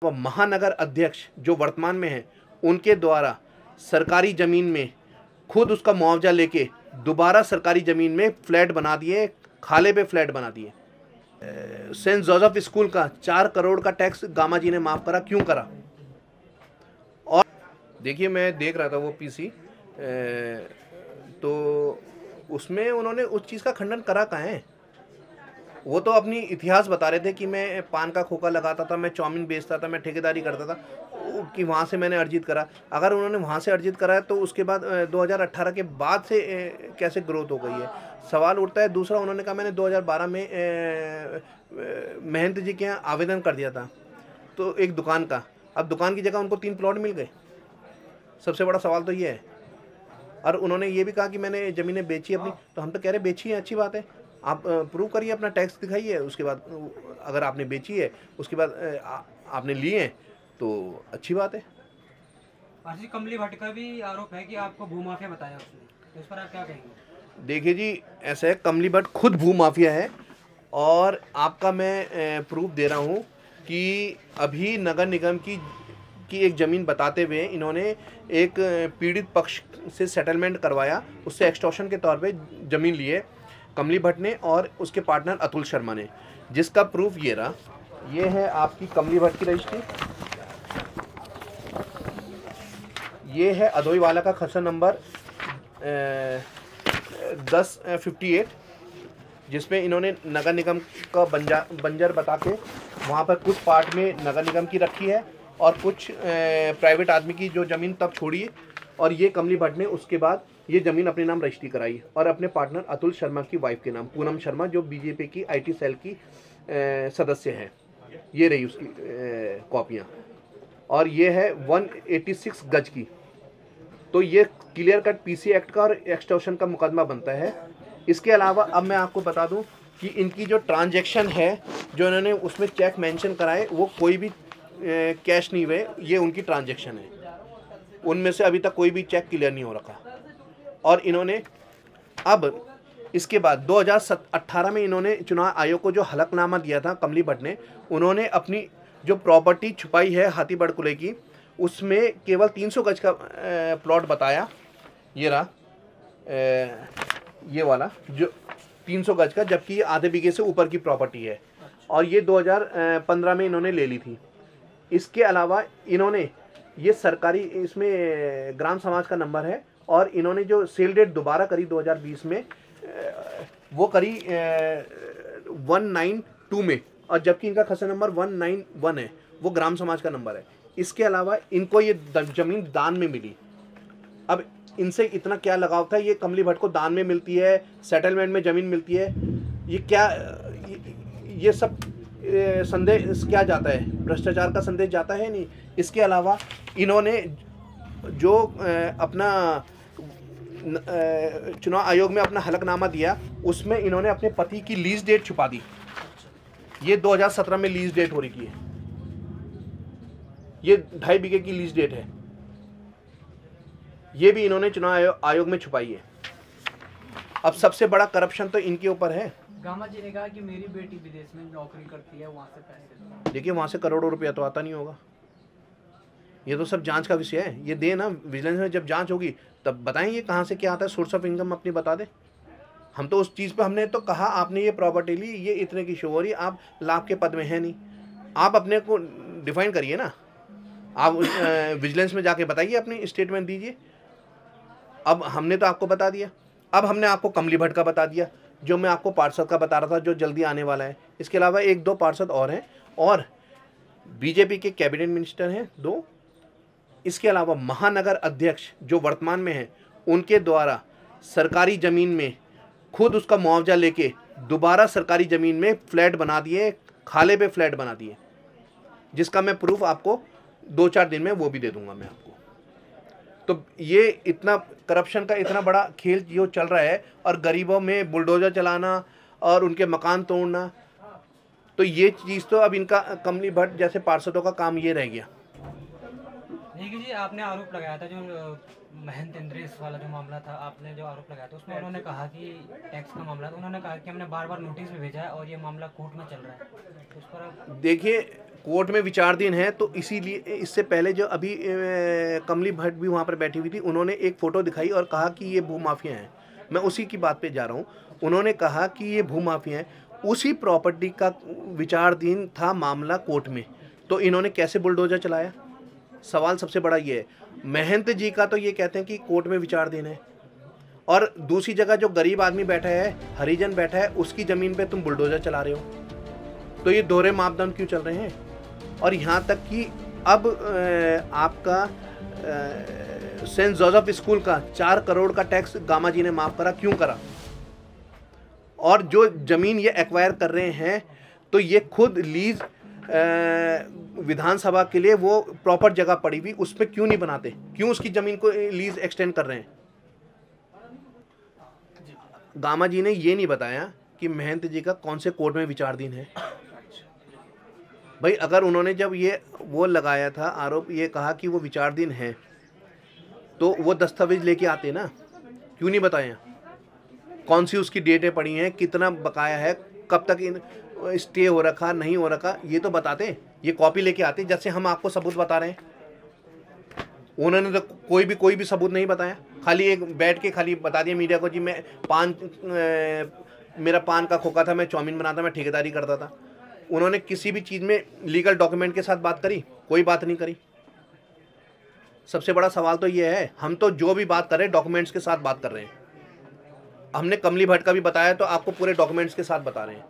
महानगर अध्यक्ष जो वर्तमान में हैं उनके द्वारा सरकारी ज़मीन में खुद उसका मुआवजा लेके दोबारा सरकारी ज़मीन में फ्लैट बना दिए, खाले पे फ्लैट बना दिए। सेंट जोसेफ स्कूल का 4 करोड़ का टैक्स गामा जी ने माफ़ करा, क्यों करा? और देखिए, मैं देख रहा था वो पीसी, तो उसमें उन्होंने उस चीज़ का खंडन करा कहाँ है? वो तो अपनी इतिहास बता रहे थे कि मैं पान का खोखा लगाता था, मैं चाउमीन बेचता था, मैं ठेकेदारी करता था, कि वहाँ से मैंने अर्जित करा। अगर उन्होंने वहाँ से अर्जित करा है तो उसके बाद 2018 के बाद से कैसे ग्रोथ हो गई है, सवाल उठता है। दूसरा, उन्होंने कहा मैंने 2012 में महंत जी के यहाँ आवेदन कर दिया था तो एक दुकान का, अब दुकान की जगह उनको 3 प्लॉट मिल गए। सबसे बड़ा सवाल तो ये है। और उन्होंने ये भी कहा कि मैंने ज़मीनें बेची अपनी, तो हम तो कह रहे बेची है, अच्छी बात है, आप प्रूव करिए, अपना टैक्स दिखाइए। उसके बाद अगर आपने बेची है, उसके बाद आपने लिए हैं तो अच्छी बात है। जी, कमली भट्ट का भी आरोप है कि आपको भूमाफिया बताया उसने, तो इस पर आप क्या कहेंगे? देखिए जी, ऐसा है, कमली भट्ट खुद भूमाफिया है और आपका मैं प्रूफ दे रहा हूँ कि अभी नगर निगम की एक ज़मीन बताते हुए इन्होंने एक पीड़ित पक्ष से सेटलमेंट करवाया, उससे एक्सटॉर्शन के तौर पे ज़मीन लिए कमली भट्ट ने और उसके पार्टनर अतुल शर्मा ने, जिसका प्रूफ ये रहा। ये है आपकी कमली भट्ट की रजिस्ट्री, ये है अधोईवाला का खसरा नंबर 1058, जिसमें इन्होंने नगर निगम का बंजर बता के वहाँ पर कुछ पार्ट में नगर निगम की रखी है और कुछ प्राइवेट आदमी की जो ज़मीन तब छोड़ी है। और ये कमली भट्ट ने उसके बाद ये ज़मीन अपने नाम रजिस्ट्री कराई और अपने पार्टनर अतुल शर्मा की वाइफ के नाम, पूनम शर्मा, जो बीजेपी की IT सेल की सदस्य हैं। ये रही उसकी कॉपियाँ, और ये है 186 गज की। तो ये क्लियर कट PC एक्ट का और एक्सटॉर्शन का मुकदमा बनता है। इसके अलावा अब मैं आपको बता दूं कि इनकी जो ट्रांजैक्शन है, जो इन्होंने उसमें चेक मेंशन कराए, वो कोई भी कैश नहीं हुए, ये उनकी ट्रांजैक्शन है। उनमें से अभी तक कोई भी चेक क्लियर नहीं हो रखा। और इन्होंने अब इसके बाद 2018 में इन्होंने चुनाव आयोग को जो हलफनामा दिया था कमली भट्ट ने, उन्होंने अपनी जो प्रॉपर्टी छुपाई है हाथीबड़ कुले की, उसमें केवल 300 गज का प्लॉट बताया। ये रहा ये वाला जो 300 गज का, जबकि ये आधे बीघे से ऊपर की प्रॉपर्टी है और ये 2015 में इन्होंने ले ली थी। इसके अलावा इन्होंने ये सरकारी, इसमें ग्राम समाज का नंबर है, और इन्होंने जो सेल डेट दोबारा करी 2020 में, वो करी 192 में, और जबकि इनका खसरा नंबर 191 है, वो ग्राम समाज का नंबर है। इसके अलावा इनको ये ज़मीन दान में मिली। अब इनसे इतना क्या लगाव था, ये कमली भट्ट को दान में मिलती है, सेटलमेंट में ज़मीन मिलती है, ये क्या, ये सब संदेश क्या जाता है? भ्रष्टाचार का संदेश जाता है नहीं। इसके अलावा इन्होंने जो अपना चुनाव आयोग में अपना हलफनामा दिया, उसमें इन्होंने अपने पति की लीज डेट छुपा दी। ये 2017 में लीज डेट हो रही है, ये 2.5 बीघे की लीज डेट है, ये भी इन्होंने चुनाव आयोग में छुपाई है। अब सबसे बड़ा करप्शन तो इनके ऊपर है। गामा जी ने कहा कि मेरी बेटी विदेश में नौकरी करती है, वहाँ से पैसे। देखिए, वहाँ से करोड़ों रुपया तो आता नहीं होगा, ये तो सब जांच का विषय है। ये दे ना, विजिलेंस में जब जांच होगी तब बताएंगे कहाँ से क्या आता है, सोर्स ऑफ इनकम अपनी बता दे। हम तो उस चीज़ पे, हमने तो कहा आपने ये प्रॉपर्टी ली, ये इतने की शो हो रही, आप लाभ के पद में है नहीं, आप अपने को डिफाइन करिए ना, आप विजिलेंस में जाके बताइए, अपनी स्टेटमेंट दीजिए। अब हमने तो आपको बता दिया, अब हमने आपको कमली भट्ट का बता दिया, जो मैं आपको पार्षद का बता रहा था, जो जल्दी आने वाला है। इसके अलावा 1-2 पार्षद और हैं, और बीजेपी के कैबिनेट मिनिस्टर हैं 2। इसके अलावा महानगर अध्यक्ष जो वर्तमान में हैं उनके द्वारा सरकारी ज़मीन में खुद उसका मुआवजा लेके दोबारा सरकारी ज़मीन में फ्लैट बना दिए, खाले पे फ्लैट बना दिए, जिसका मैं प्रूफ आपको 2-4 दिन में वो भी दे दूंगा मैं आपको। तो ये इतना करप्शन का इतना बड़ा खेल जो चल रहा है, और गरीबों में बुलडोजर चलाना और उनके मकान तोड़ना, तो ये चीज़ तो अब इनका कमली भट्ट जैसे पार्षदों का काम ये रह गया। देखिए जी, आपने आरोप लगाया था जो महंत इंद्रेश वाला जो मामला था, आपने जो आरोप लगाया था उसमें उन्होंने कहा कि टैक्स का मामला था, उन्होंने कहा कि हमने बार बार नोटिस भी भेजा है और ये मामला कोर्ट में चल रहा है, तो उस पर आप देखिए, कोर्ट में विचाराधीन है, तो इसीलिए इससे पहले जो अभी कमली भट्ट भी वहाँ पर बैठी हुई थी, उन्होंने एक फ़ोटो दिखाई और कहा कि ये भूमाफिया हैं। मैं उसी की बात पे जा रहा हूँ। उन्होंने कहा कि ये भूमाफिया हैं, उसी प्रॉपर्टी का विचाराधीन था मामला कोर्ट में, तो इन्होंने कैसे बुलडोजर चलाया? सवाल सबसे बड़ा ये है। महंत जी का तो ये कहते हैं कि कोर्ट में विचाराधीन है, और दूसरी जगह जो गरीब आदमी बैठा है, हरिजन बैठा है, उसकी ज़मीन पे तुम बुलडोजर चला रहे हो। तो ये दोहरे मापदंड क्यों चल रहे हैं? और यहाँ तक कि अब आपका सेंट जोसेफ स्कूल का 4 करोड़ का टैक्स गामा जी ने माफ़ करा, क्यों करा? और जो ज़मीन ये एक्वायर कर रहे हैं, तो ये खुद लीज विधानसभा के लिए वो प्रॉपर जगह पड़ी हुई, उस पर क्यों नहीं बनाते? क्यों उसकी ज़मीन को लीज एक्सटेंड कर रहे हैं? गामा जी ने ये नहीं बताया कि महंत जी का कौन से कोर्ट में विचाराधीन है। भाई, अगर उन्होंने जब ये वो लगाया था आरोप, ये कहा कि वो विचाराधीन है, तो वो दस्तावेज लेके आते ना, क्यों नहीं बताया? कौन सी उसकी डेटें पड़ी हैं, कितना बकाया है, कब तक इन स्टे हो रखा, नहीं हो रखा, ये तो बताते। ये कॉपी लेके आते, जैसे हम आपको सबूत बता रहे हैं। उन्होंने तो कोई भी सबूत नहीं बताया, खाली एक बैठ के खाली बता दिया मीडिया को, जी मैं मेरा पान का खोखा था, मैं चाउमीन बनाता, मैं ठेकेदारी करता था। उन्होंने किसी भी चीज़ में लीगल डॉक्यूमेंट के साथ बात करी? कोई बात नहीं करी। सबसे बड़ा सवाल तो ये है, हम तो जो भी बात कर रहे हैं डॉक्यूमेंट्स के साथ बात कर रहे हैं। हमने कमली भट्ट का भी बताया, तो आपको पूरे डॉक्यूमेंट्स के साथ बता रहे हैं।